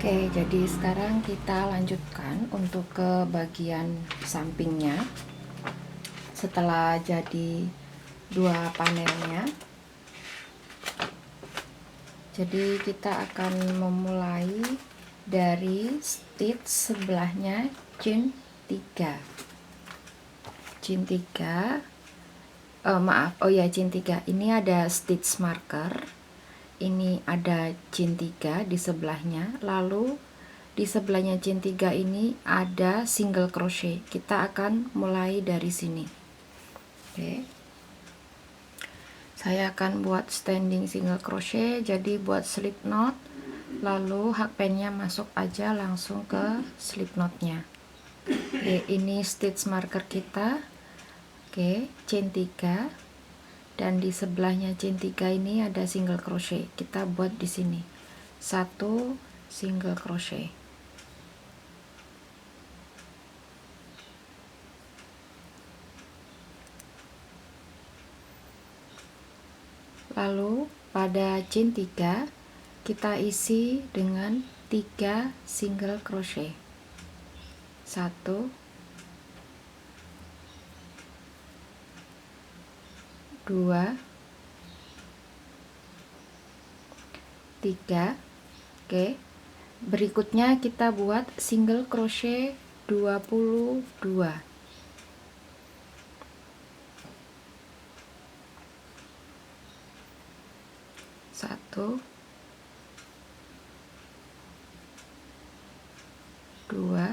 Oke, jadi sekarang kita lanjutkan untuk ke bagian sampingnya. Setelah jadi dua panelnya, jadi kita akan memulai dari stitch sebelahnya chain 3. Chain 3, chain 3. Ini ada stitch marker. Ini ada chain 3 di sebelahnya, lalu di sebelahnya chain 3 ini ada single crochet. Kita akan mulai dari sini. Oke. Saya akan buat standing single crochet, jadi buat slip knot, lalu hakpennya masuk aja langsung ke slip knotnya. Oke, ini stitch marker kita. Oke, chain 3. Dan di sebelahnya chain 3 ini ada single crochet. Kita buat di sini 1 single crochet. Lalu pada chain 3 kita isi dengan 3 single crochet. 1 2 3. Oke. Berikutnya kita buat single crochet 22. 1 2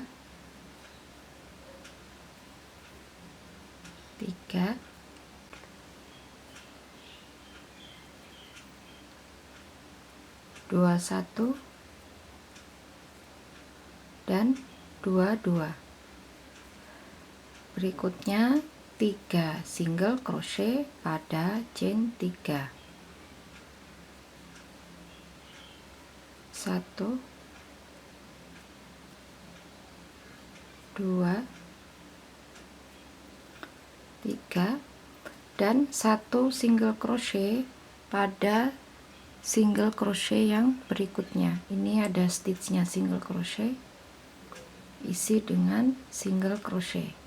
3 21 dan 22. Berikutnya 3 single crochet pada chain 3. 1 2 3 dan 1 single crochet pada single crochet yang berikutnya. Ini ada stitchnya single crochet, isi dengan single crochet.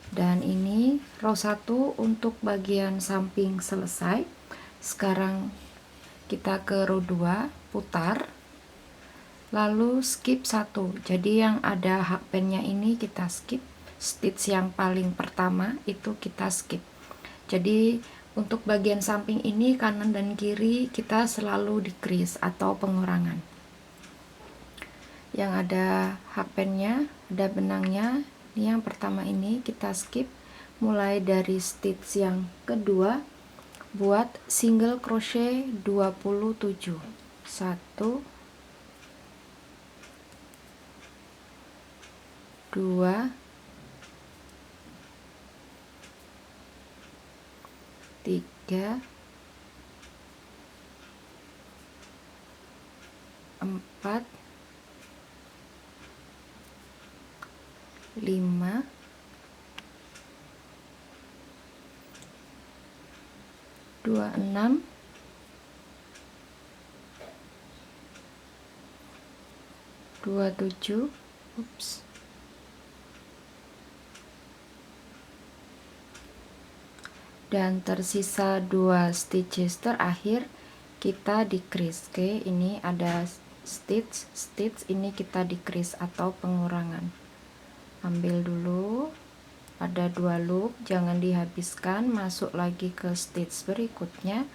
Dan ini row 1 untuk bagian samping selesai. Sekarang kita ke row 2, putar, lalu skip 1. Jadi yang ada hakpennya ini kita skip. Stitch yang paling pertama itu kita skip. Jadi untuk bagian samping ini kanan dan kiri kita selalu decrease atau pengurangan. Yang ada hakpennya, ada benangnya. Ini yang pertama ini kita skip. Mulai dari stitch yang kedua, buat single crochet 27. 1 2 3 4 5 26 27. Dan tersisa 2 stitches terakhir kita decrease. Oke, ini ada stitch ini kita decrease atau pengurangan. Ambil dulu, ada 2 loop, jangan dihabiskan, masuk lagi ke stitch berikutnya,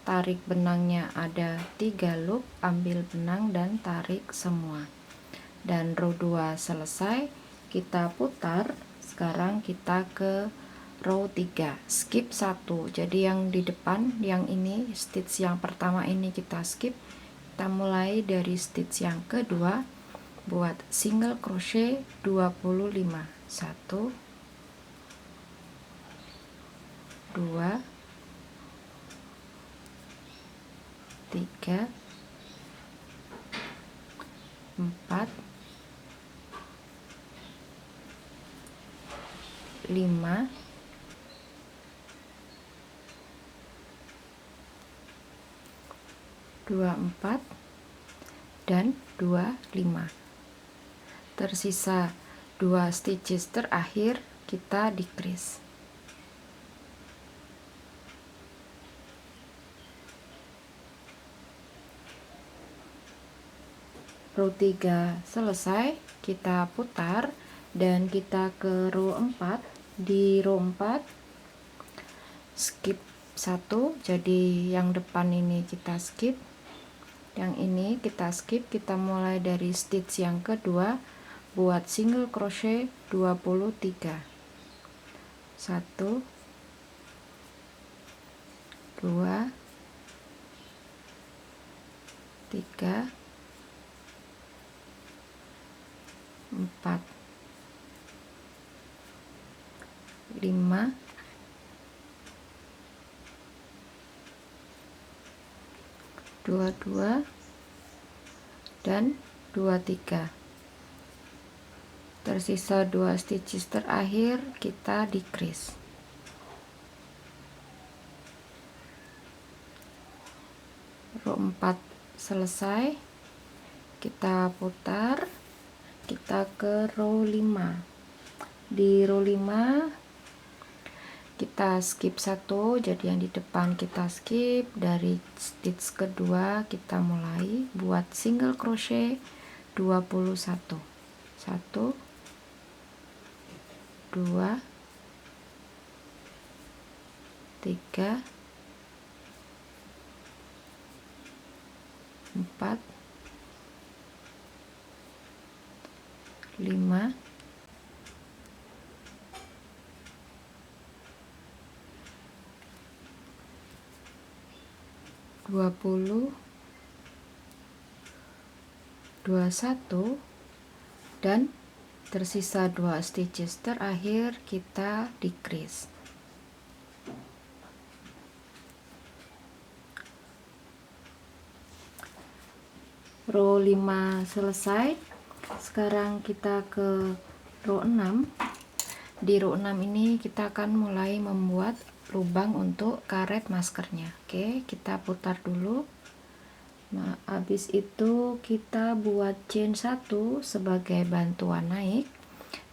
tarik benangnya, ada 3 loop, ambil benang dan tarik semua. Dan row 2 selesai, kita putar. Sekarang kita ke row 3, skip 1. Jadi yang di depan, yang ini stitch yang pertama ini kita skip. Kita mulai dari stitch yang kedua, buat single crochet 25. 1 2 3 4 5 24 dan 25. Tersisa 2 stitches terakhir kita decrease. Row 3 selesai, kita putar dan kita ke row 4. Di row 4 skip 1, jadi yang depan ini kita skip, yang ini kita skip. Kita mulai dari stitch yang kedua, buat single crochet 23. 1 2 3 4 5 22 dan 23. Tersisa 2 stitches terakhir kita decrease. Row 4 selesai, kita putar, kita ke row 5. Di row 5 kita skip 1, jadi yang di depan kita skip. Dari stitch kedua kita mulai buat single crochet 21. 1 2 3 4 5 20 21 dan tersisa 2 stitches terakhir kita decrease. Row 5 selesai. Sekarang kita ke row 6. Di row 6 ini kita akan mulai membuat lubang untuk karet maskernya. Oke, kita putar dulu. Nah, habis itu kita buat chain 1 sebagai bantuan naik,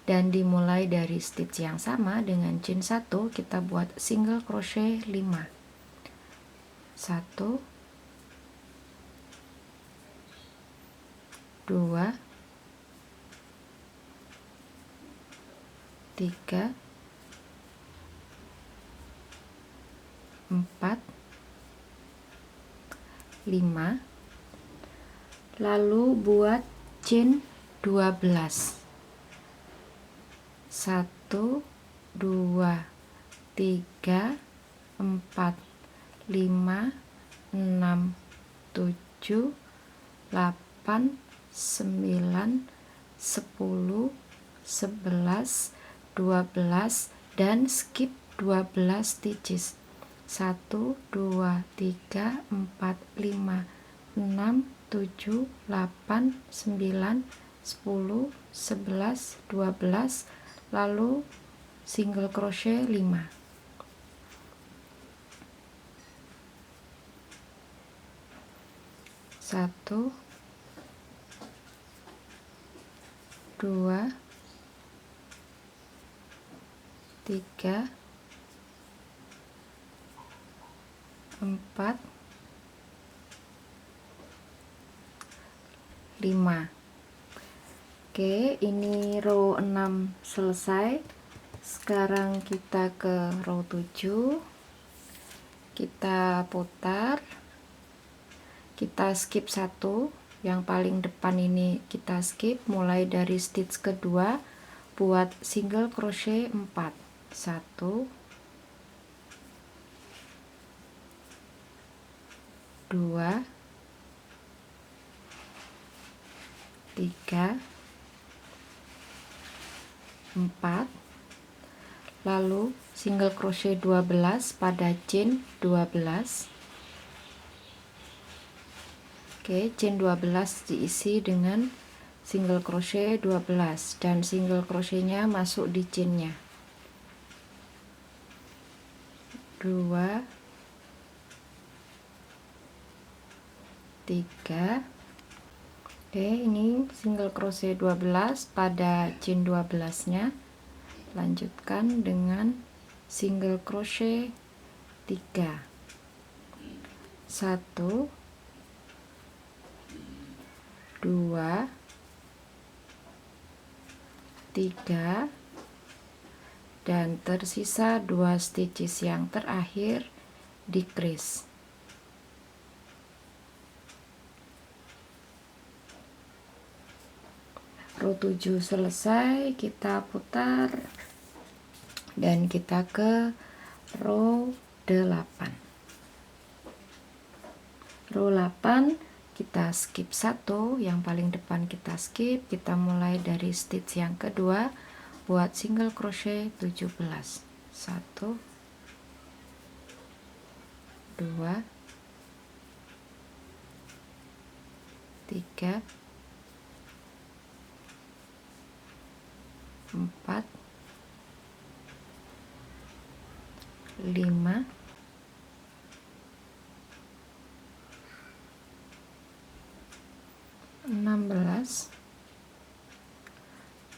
dan dimulai dari stitch yang sama dengan chain 1 kita buat single crochet 5. 1 2 3 4 5, lalu buat chain 12. 1 2 3 4 5 6 7 8 9 10 11 12 dan skip 12 stitches. 1 2 3 4 5 6 7 8 9 10 11 12, lalu single crochet 5. 1 2 3 4 5. Oke, ini row 6 selesai. Sekarang kita ke row 7. Kita putar, kita skip 1, yang paling depan ini kita skip, mulai dari stitch kedua buat single crochet 4. 1 2 3 4, lalu single crochet 12 pada chain 12. Oke, chain 12 diisi dengan single crochet 12 dan single crochetnya masuk di chainnya. 2 3 Oke, ini single crochet 12 pada chain 12 nya. Lanjutkan dengan single crochet 3, 1, 2, 3, dan tersisa 2 stitches yang terakhir decrease. Row 7 selesai, kita putar dan kita ke row 8. Row 8 kita skip 1, yang paling depan kita skip, kita mulai dari stitch yang kedua buat single crochet 17. 1, 2, 3, 4, 5, 16,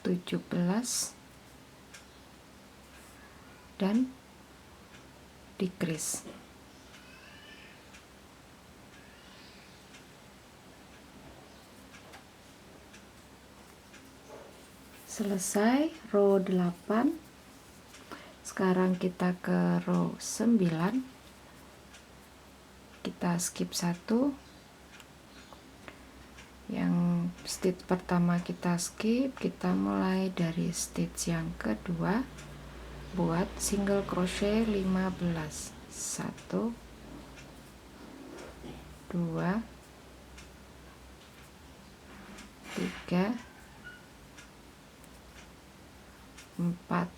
17, dan decrease. Selesai row 8. Sekarang kita ke row 9. Kita skip 1. Yang stitch pertama kita skip, kita mulai dari stitch yang kedua buat single crochet 15. 1, 2, 3, 4,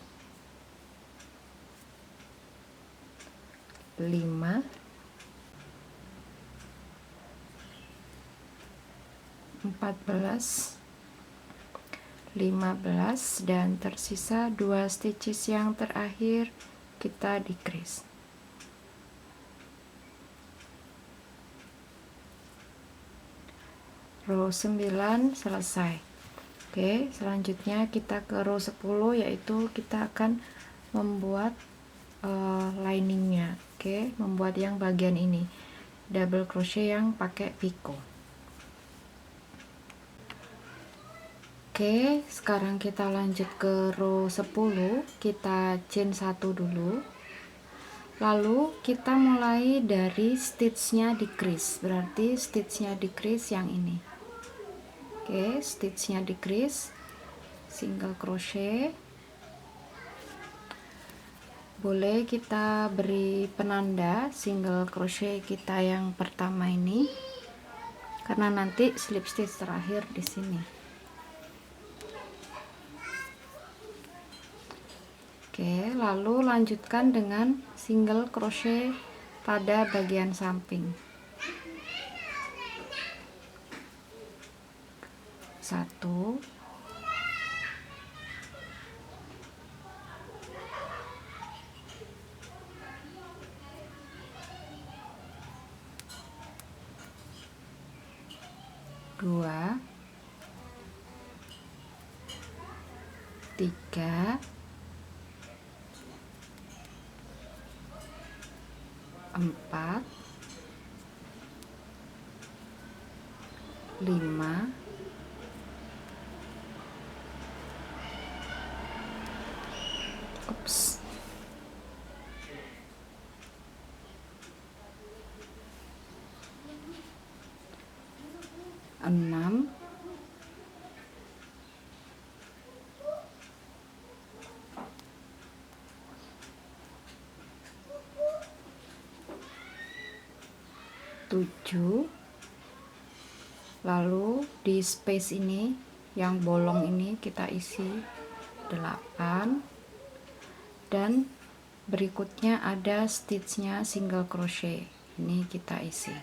5, 14, 15, dan tersisa 2 stitches yang terakhir kita decrease. Row 9 selesai. Oke, selanjutnya kita ke row 10, yaitu kita akan membuat liningnya. Oke, membuat yang bagian ini double crochet yang pakai picot. Oke, sekarang kita lanjut ke row 10. Kita chain 1 dulu, lalu kita mulai dari stitchnya decrease, berarti stitchnya decrease yang ini. Oke, stitchnya decrease, single crochet. Boleh kita beri penanda single crochet kita yang pertama ini, karena nanti slip stitch terakhir di sini. Oke, lalu lanjutkan dengan single crochet pada bagian samping. 1, 2, 3, 4, 5, 6, 7, lalu di space ini yang bolong ini kita isi 8, dan berikutnya ada stitchnya single crochet, ini kita isi.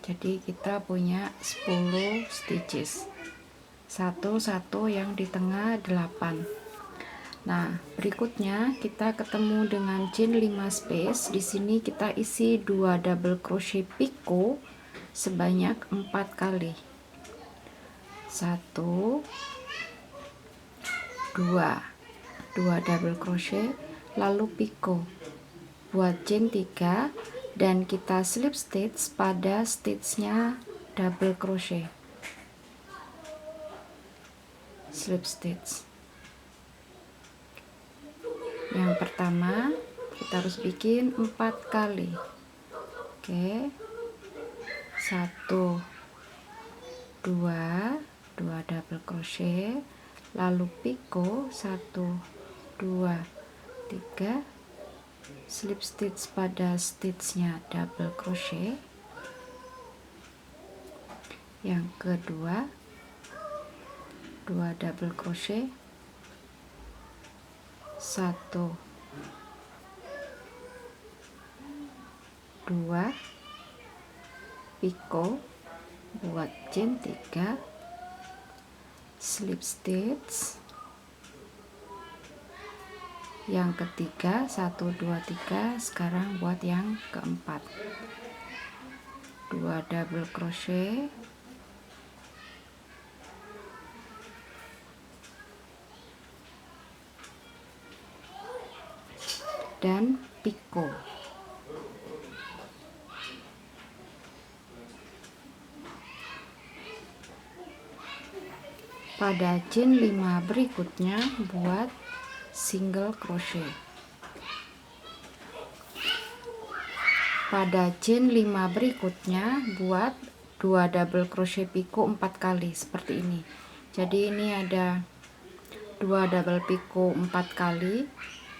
Jadi kita punya 10 stitches, satu yang di tengah 8. Nah, berikutnya kita ketemu dengan chain 5 space. Di sini kita isi 2 double crochet picot sebanyak 4 kali. 1 2 double crochet, lalu picot, buat chain 3 dan kita slip stitch pada stitchnya double crochet. Slip stitch yang pertama kita harus bikin 4 kali. Oke, 1 2 double crochet, lalu picot 1 2 3, slip stitch pada stitchnya double crochet. Yang kedua 2 double crochet, 1 2 picot, buat chain 3, slip stitch. Yang ketiga 1 2 3, sekarang buat yang keempat, 2 double crochet, dan picot. Pada chain 5 berikutnya buat single crochet. Pada chain 5 berikutnya buat 2 double crochet picot 4 kali seperti ini. Jadi ini ada 2 double picot 4 kali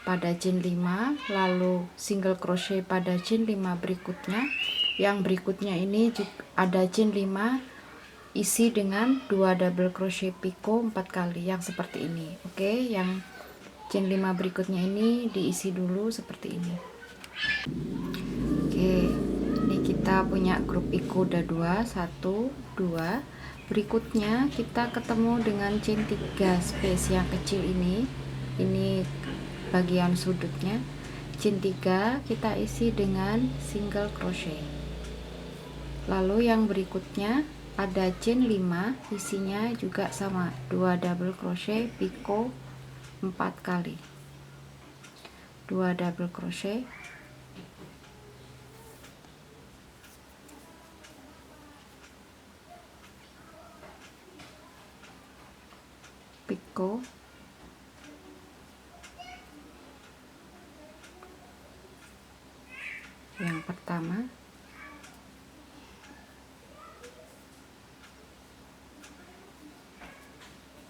pada chain 5, lalu single crochet pada chain 5 berikutnya. Yang berikutnya ini ada chain 5 isi dengan 2 double crochet picot 4 kali yang seperti ini. Oke, yang chain 5 berikutnya ini diisi dulu seperti ini. Oke, ini kita punya grup picot udah 2 1 2. Berikutnya kita ketemu dengan chain 3 space yang kecil ini bagian sudutnya. Chain 3 kita isi dengan single crochet. Lalu yang berikutnya ada chain 5, isinya juga sama, 2 double crochet picot 4 kali, 2 double crochet, picot, yang pertama,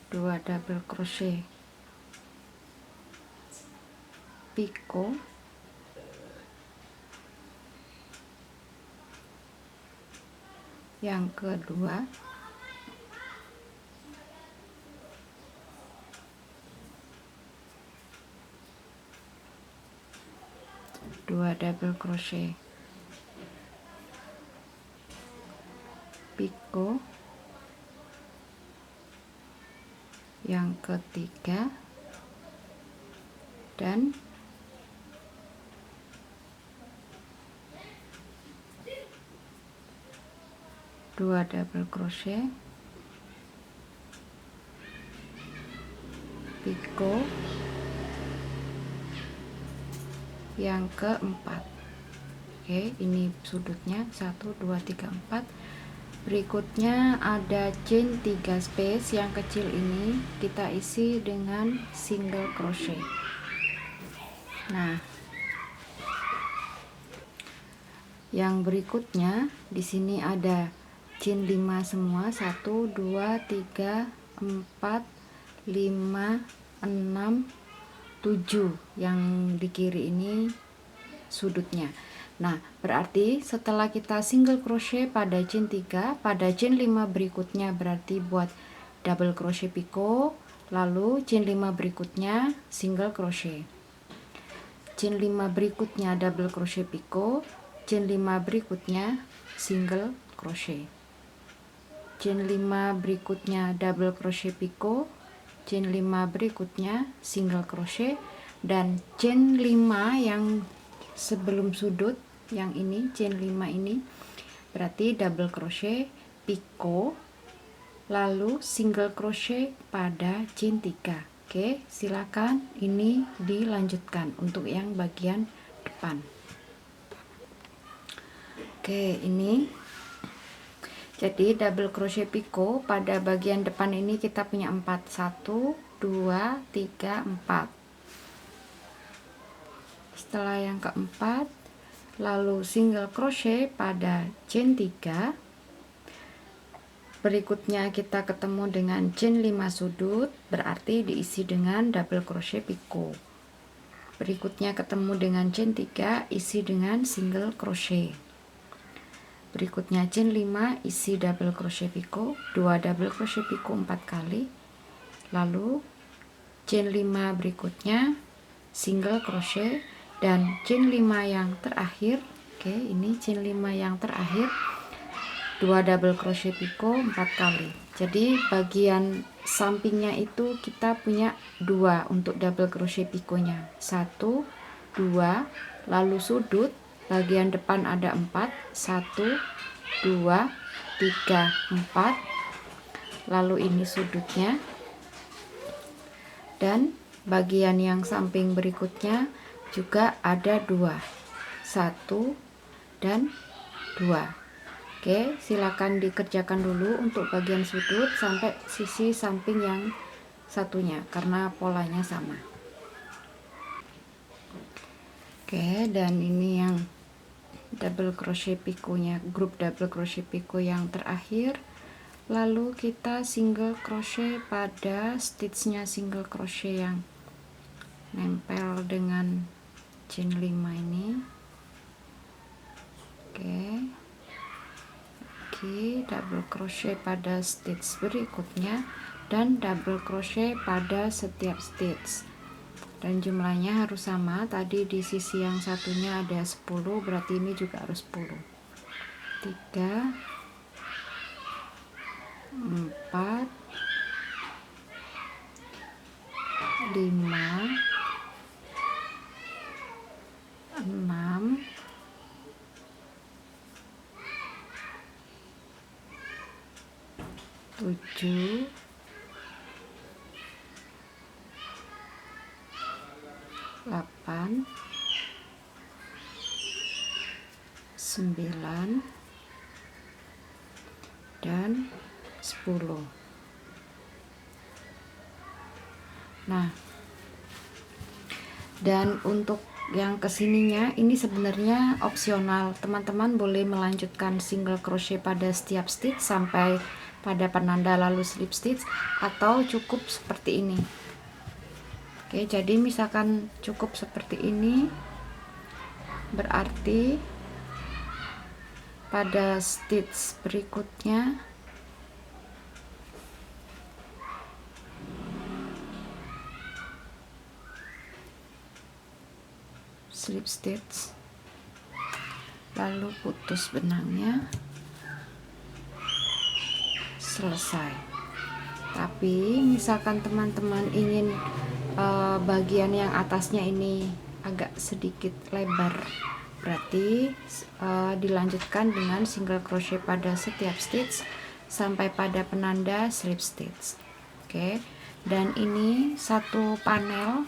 dua double crochet picot, yang kedua, dua double crochet picot, yang ketiga, dan dua double crochet picot, yang keempat. Oke, ini sudutnya 1 2 3 4. Berikutnya ada chain 3 space yang kecil ini kita isi dengan single crochet. Nah, yang berikutnya di sini ada chain 5 semua, 1 2 3 4 5 6 7 yang di kiri ini sudutnya. Nah, berarti setelah kita single crochet pada chain 3, pada chain 5 berikutnya berarti buat double crochet picot, lalu chain 5 berikutnya single crochet. Chain 5 berikutnya double crochet picot, chain 5 berikutnya single crochet. Chain 5 berikutnya double crochet picot, chain 5 berikutnya single crochet, dan chain 5 yang sebelum sudut yang ini, chain 5 ini berarti double crochet, picot, lalu single crochet pada chain 3. Oke, silakan ini dilanjutkan untuk yang bagian depan. Oke, ini jadi double crochet picot pada bagian depan ini kita punya 4, 1 2 3 4. Setelah yang keempat, lalu single crochet pada chain 3. Berikutnya kita ketemu dengan chain 5 sudut, berarti diisi dengan double crochet picot. Berikutnya ketemu dengan chain 3, isi dengan single crochet. Berikutnya chain 5, isi double crochet picot, 2 double crochet picot 4 kali. Lalu chain 5 berikutnya single crochet, dan chain 5 yang terakhir. Oke, ini chain 5 yang terakhir, 2 double crochet picot 4 kali. Jadi bagian sampingnya itu kita punya 2 untuk double crochet picotnya, 1 2, lalu sudut bagian depan ada 4, 1 2 3 4, lalu ini sudutnya, dan bagian yang samping berikutnya juga ada 2, 1 dan 2. Oke, silakan dikerjakan dulu untuk bagian sudut sampai sisi samping yang satunya karena polanya sama. Oke, dan ini yang double crochet picotnya, grup double crochet picot yang terakhir. Lalu kita single crochet pada stitchnya single crochet yang nempel dengan chain 5 ini. Oke, double crochet pada stitch berikutnya dan double crochet pada setiap stitch, dan jumlahnya harus sama. Tadi di sisi yang satunya ada 10, berarti ini juga harus 10. 3 4 5 6 7 8 9 dan 10. Nah, dan untuk yang kesininya ini sebenarnya opsional, teman-teman boleh melanjutkan single crochet pada setiap stitch sampai pada penanda lalu slip stitch, atau cukup seperti ini. Oke, jadi misalkan cukup seperti ini, berarti pada stitch berikutnya slip stitch, lalu putus benangnya, selesai. Tapi misalkan teman-teman ingin bagian yang atasnya ini agak sedikit lebar, berarti dilanjutkan dengan single crochet pada setiap stitch sampai pada penanda slip stitch. Oke, dan ini satu panel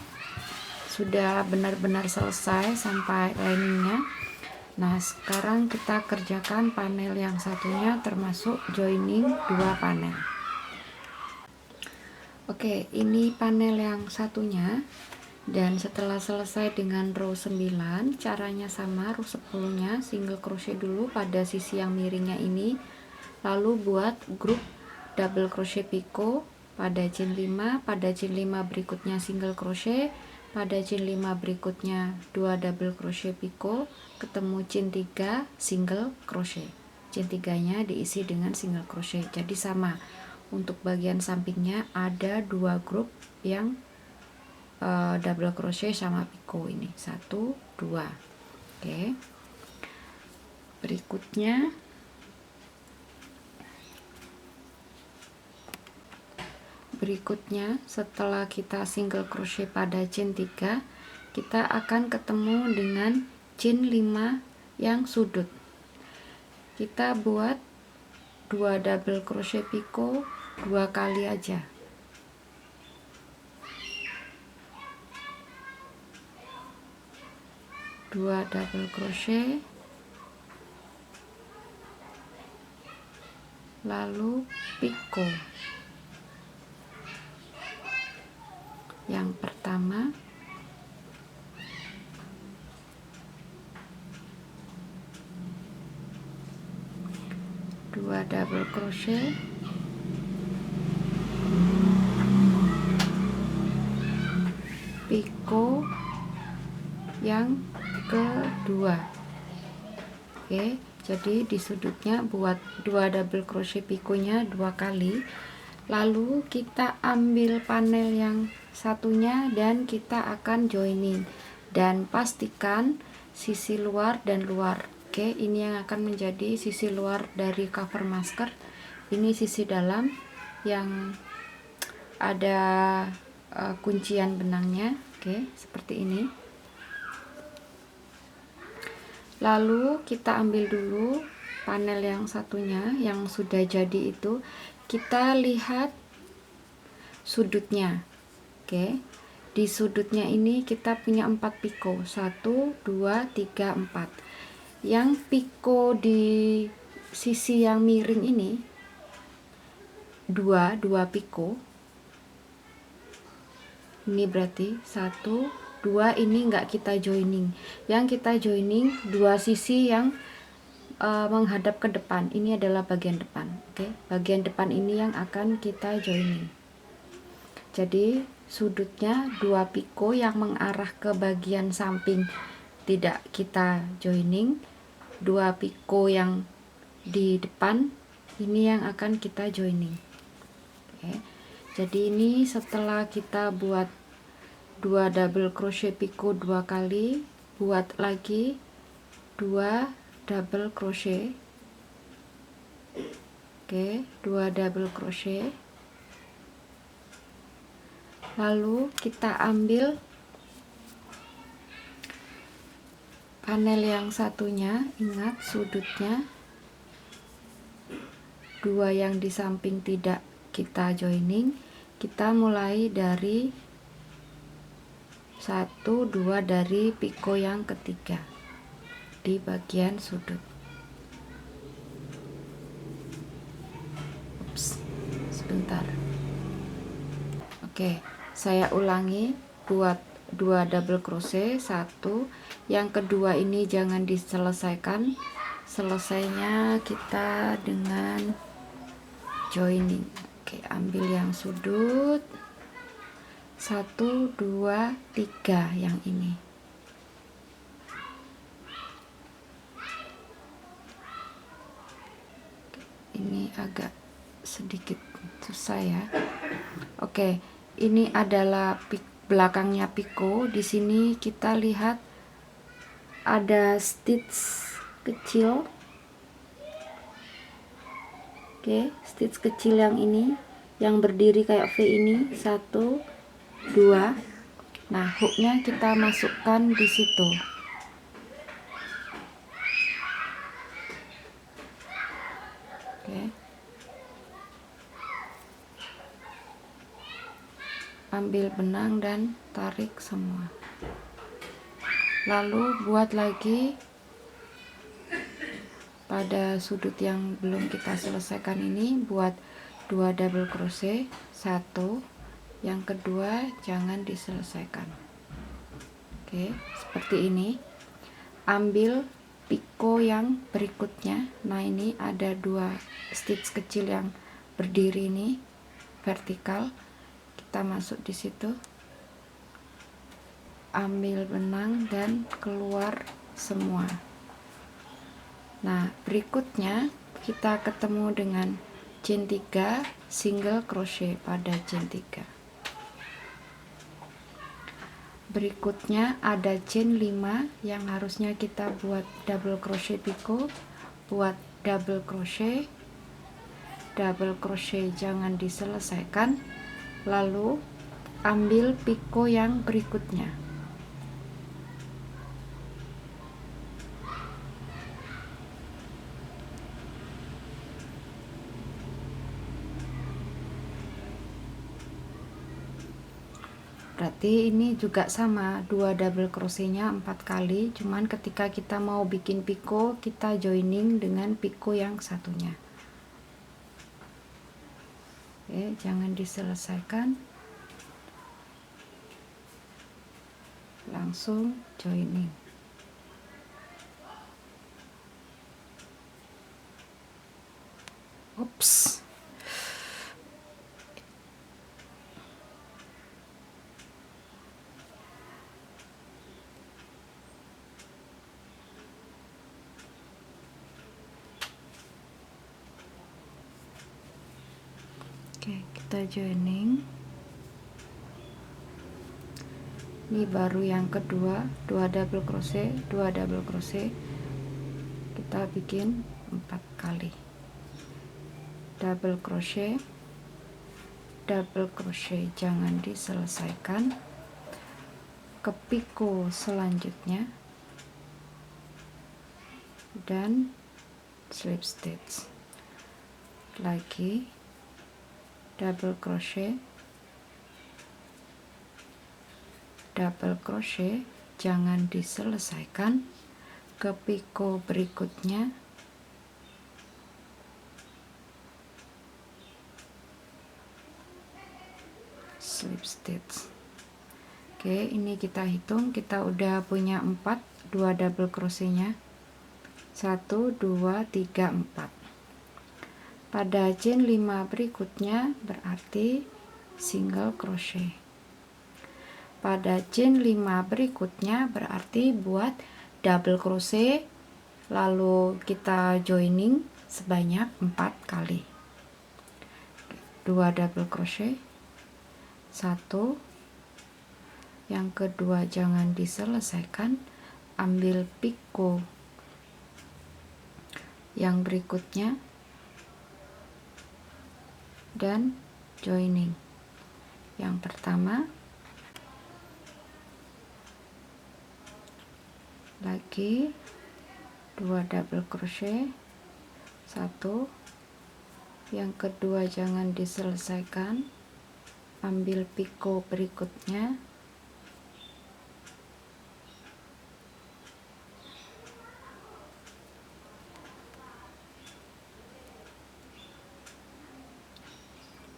sudah benar-benar selesai sampai liningnya. Nah, sekarang kita kerjakan panel yang satunya, termasuk joining 2 panel. Oke, ini panel yang satunya, dan setelah selesai dengan row 9, caranya sama, row 10-nya single crochet dulu pada sisi yang miringnya ini, lalu buat grup double crochet picot pada chain 5, pada chain 5 berikutnya single crochet, pada chain 5 berikutnya 2 double crochet picot, ketemu chain 3 single crochet. Chain 3-nya diisi dengan single crochet. Jadi sama, untuk bagian sampingnya ada 2 grup yang double crochet sama picot ini, 1 2. Oke, berikutnya setelah kita single crochet pada chain 3, kita akan ketemu dengan chain 5 yang sudut. kita buat 2 double crochet picot 2 kali aja. Dua double crochet, lalu picot yang pertama, dua double crochet, picot yang kedua. Oke, jadi di sudutnya buat 2 double crochet picotnya 2 kali, lalu kita ambil panel yang satunya dan kita akan joining, dan pastikan sisi luar dan luar. Oke, ini yang akan menjadi sisi luar dari cover masker. Ini sisi dalam yang ada kuncian benangnya. Oke, seperti ini. Lalu kita ambil dulu panel yang satunya yang sudah jadi itu, kita lihat sudutnya. Oke, di sudutnya ini kita punya 4 picot, 1 2 3 4. Yang picot di sisi yang miring ini 2 picot. Ini berarti 1 2, ini enggak kita joining. Yang kita joining 2 sisi yang menghadap ke depan. Ini adalah bagian depan. Oke, bagian depan ini yang akan kita joining. Jadi sudutnya 2 picot yang mengarah ke bagian samping tidak kita joining, 2 picot yang di depan ini yang akan kita joining. Oke, jadi ini setelah kita buat 2 double crochet picot 2 kali, buat lagi 2 double crochet. Oke, 2 double crochet, lalu kita ambil panel yang satunya, ingat sudutnya 2 yang di samping tidak kita joining. Kita mulai dari 1 2 dari picot yang ketiga di bagian sudut. Ups, sebentar. Oke, saya ulangi, buat 2 double crochet, 1, yang kedua ini jangan diselesaikan, selesainya kita dengan joining. Oke, ambil yang sudut 1 2 3 yang ini. Ini agak sedikit susah ya. Oke, ini adalah belakangnya picot. Di sini kita lihat ada stitch kecil. Oke, stitch kecil yang ini yang berdiri kayak V ini, 1 2. Nah, hooknya kita masukkan di situ. Oke, ambil benang dan tarik semua, lalu buat lagi pada sudut yang belum kita selesaikan ini, buat 2 double crochet, 1, yang kedua jangan diselesaikan. Oke, seperti ini. Ambil picot yang berikutnya. Nah, ini ada 2 stitch kecil yang berdiri ini vertikal, kita masuk di situ, ambil benang dan keluar semua. Nah, berikutnya kita ketemu dengan chain 3 single crochet pada chain 3. Berikutnya ada chain 5 yang harusnya kita buat double crochet picot, buat double crochet jangan diselesaikan, lalu ambil picot yang berikutnya. berarti ini juga sama, 2 double crochetnya 4 kali, cuman ketika kita mau bikin piko kita joining dengan piko yang satunya. Oke, jangan diselesaikan, langsung joining. Ups. Oke, kita joining. Ini baru yang kedua, 2 double crochet, 2 double crochet. Kita bikin 4 kali. Double crochet, jangan diselesaikan. Ke piko selanjutnya dan slip stitch. Lagi double crochet, jangan diselesaikan. Ke piko berikutnya slip stitch. Oke, ini kita hitung, kita udah punya 4, 2 double crochetnya, 1 2 3 4. Pada chain 5 berikutnya berarti single crochet. Pada chain 5 berikutnya berarti buat double crochet, lalu kita joining sebanyak 4 kali. 2 double crochet, 1, yang kedua jangan diselesaikan, ambil piko yang berikutnya dan joining. Yang pertama, lagi 2 double crochet, 1, yang kedua jangan diselesaikan, ambil piko berikutnya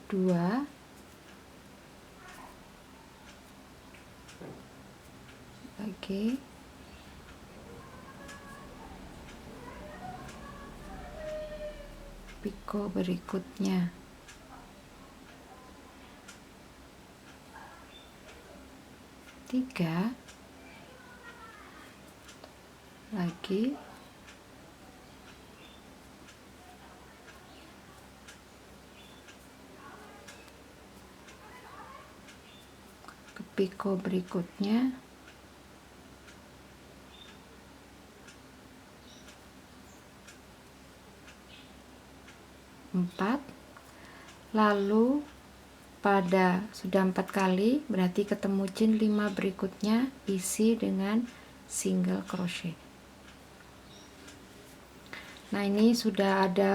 dua, lagi piko berikutnya, tiga, lagi ke piko berikutnya, 4, lalu pada sudah 4 kali berarti ketemu chain 5 berikutnya isi dengan single crochet. Nah, ini sudah ada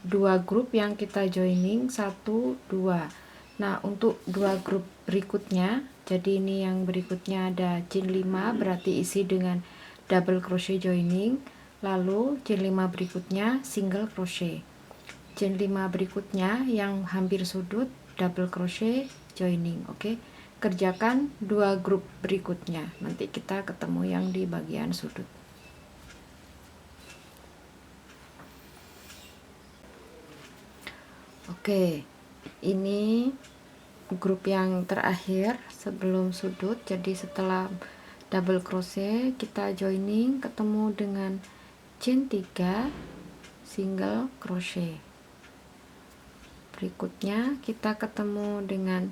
2 grup yang kita joining, 1 2. Nah, untuk 2 grup berikutnya, jadi ini yang berikutnya ada chain 5 berarti isi dengan double crochet joining, lalu chain 5 berikutnya single crochet. Chain 5 berikutnya yang hampir sudut double crochet joining. Oke, kerjakan 2 grup berikutnya, nanti kita ketemu yang di bagian sudut. Oke, ini grup yang terakhir sebelum sudut. Jadi setelah double crochet kita joining ketemu dengan chain 3 single crochet. Berikutnya kita ketemu dengan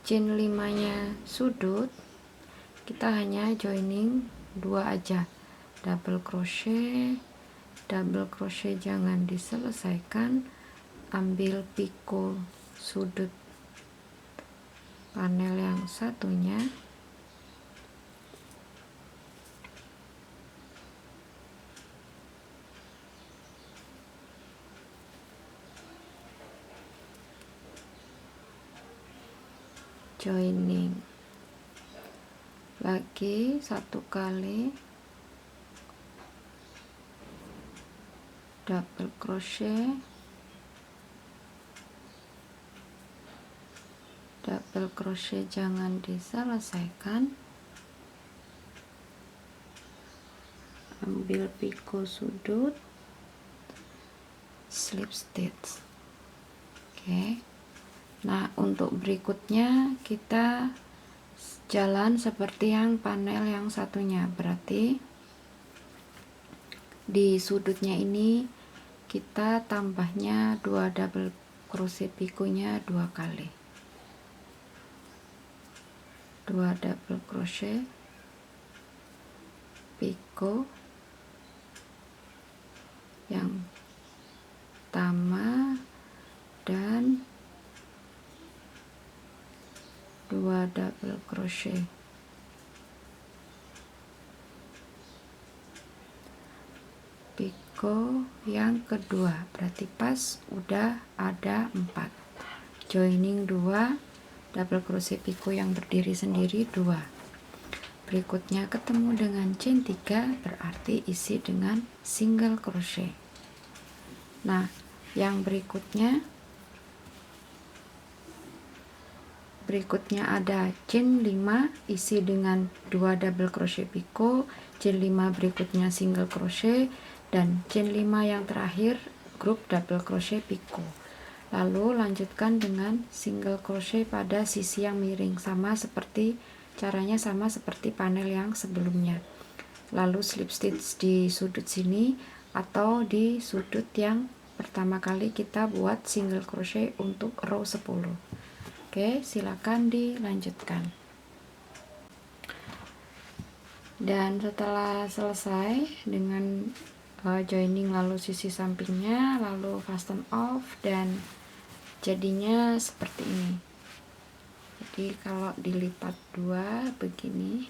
chain 5 nya sudut, kita hanya joining 2 aja, double crochet jangan diselesaikan, ambil piko sudut panel yang satunya, joining. bagi 1 kali double crochet, jangan diselesaikan, ambil piko sudut, slip stitch. Oke. Nah, untuk berikutnya kita jalan seperti yang panel yang satunya, berarti di sudutnya ini kita tambahnya 2 double crochet pikonya 2 kali, 2 double crochet piko yang pertama dan 2 double crochet piko yang kedua, berarti pas udah ada 4 joining 2 double crochet piko yang berdiri sendiri 2. Berikutnya ketemu dengan chain 3, berarti isi dengan single crochet. Nah, yang berikutnya ada chain 5 isi dengan 2 double crochet piko, chain 5 berikutnya single crochet, dan chain 5 yang terakhir grup double crochet piko. Lalu lanjutkan dengan single crochet pada sisi yang miring, caranya sama seperti panel yang sebelumnya. Lalu slip stitch di sudut sini atau di sudut yang pertama kali kita buat single crochet untuk row 10. Oke, silakan dilanjutkan. Dan setelah selesai dengan joining lalu sisi sampingnya, lalu fasten off, dan jadinya seperti ini. Jadi kalau dilipat 2 begini,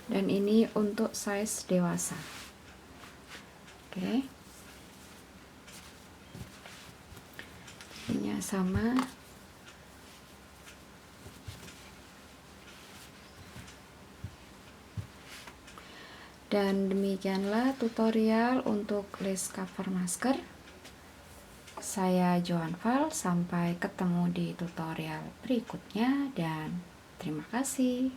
dan ini untuk size dewasa. Oke, jadinya sama. Dan demikianlah tutorial untuk lace cover masker. Saya Joan Val, sampai ketemu di tutorial berikutnya dan terima kasih.